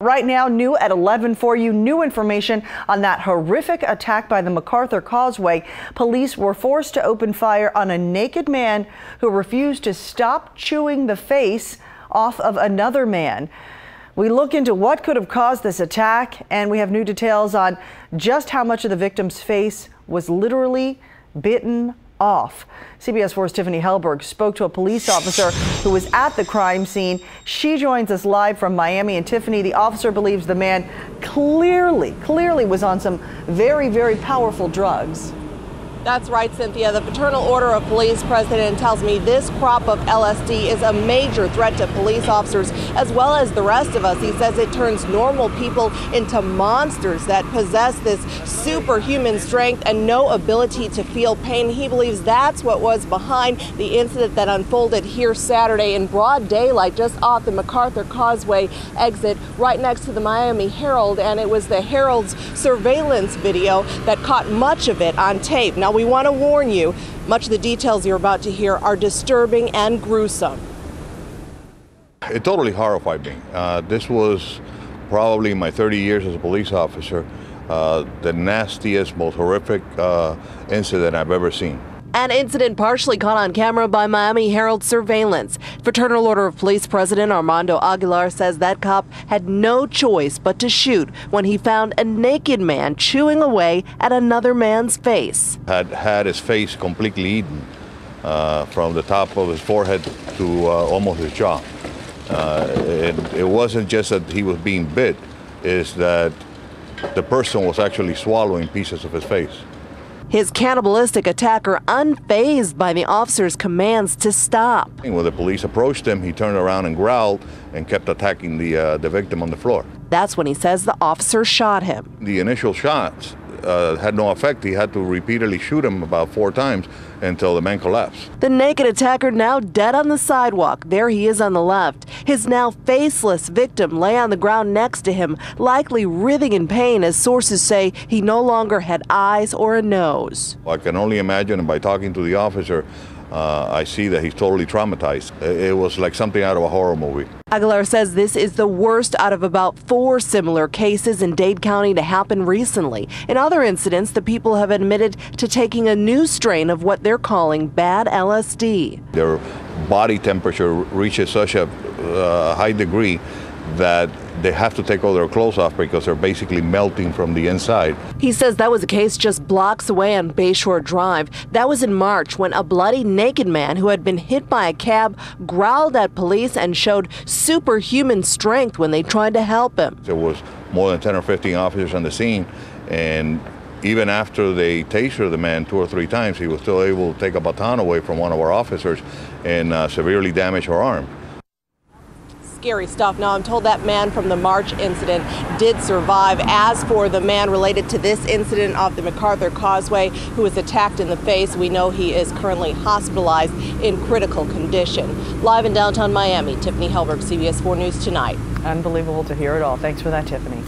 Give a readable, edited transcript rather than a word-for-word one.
Right now, new at 11 for you, new information on that horrific attack by the MacArthur Causeway. Police were forced to open fire on a naked man who refused to stop chewing the face off of another man. We look into what could have caused this attack, and we have new details on just how much of the victim's face was literally bitten off. CBS 4's Tiffany Hellberg spoke to a police officer who was at the crime scene. She joins us live from Miami. And Tiffany, the officer believes the man clearly was on some very, very powerful drugs. That's right, Cynthia. The Fraternal Order of Police president tells me this crop of LSD is a major threat to police officers as well as the rest of us. He says it turns normal people into monsters that possess this superhuman strength and no ability to feel pain. He believes that's what was behind the incident that unfolded here Saturday in broad daylight just off the MacArthur Causeway exit right next to the Miami Herald. And it was the Herald's surveillance video that caught much of it on tape. Now, we want to warn you, much of the details you're about to hear are disturbing and gruesome. It totally horrified me. This was probably in my 30 years as a police officer, the nastiest, most horrific incident I've ever seen. An incident partially caught on camera by Miami Herald surveillance. Fraternal Order of Police President Armando Aguilar says that cop had no choice but to shoot when he found a naked man chewing away at another man's face. Had his face completely eaten from the top of his forehead to almost his jaw. It wasn't just that he was being bit, it's that the person was actually swallowing pieces of his face. His cannibalistic attacker unfazed by the officer's commands to stop. When the police approached him, he turned around and growled and kept attacking the victim on the floor. That's when he says the officer shot him. The initial shots had no effect. He had to repeatedly shoot him about 4 times until the man collapsed. The naked attacker now dead on the sidewalk. There he is on the left. His now faceless victim lay on the ground next to him, likely writhing in pain as sources say he no longer had eyes or a nose. I can only imagine, and by talking to the officer, I see that he's totally traumatized. It was like something out of a horror movie. Aguilar says this is the worst out of about 4 similar cases in Dade County to happen recently. In other incidents, the people have admitted to taking a new strain of what they're calling bad LSD. Their body temperature reaches such a high degree that they have to take all their clothes off because they're basically melting from the inside. He says that was a case just blocks away on Bayshore Drive. That was in March when a bloody naked man who had been hit by a cab growled at police and showed superhuman strength when they tried to help him. There was more than 10 or 15 officers on the scene, and even after they tasered the man 2 or 3 times, he was still able to take a baton away from one of our officers and severely damage her arm. Scary stuff. Now, I'm told that man from the March incident did survive. As for the man related to this incident off the MacArthur Causeway who was attacked in the face, we know he is currently hospitalized in critical condition. Live in downtown Miami, Tiffany Hellberg, CBS 4 News Tonight. Unbelievable to hear it all. Thanks for that, Tiffany.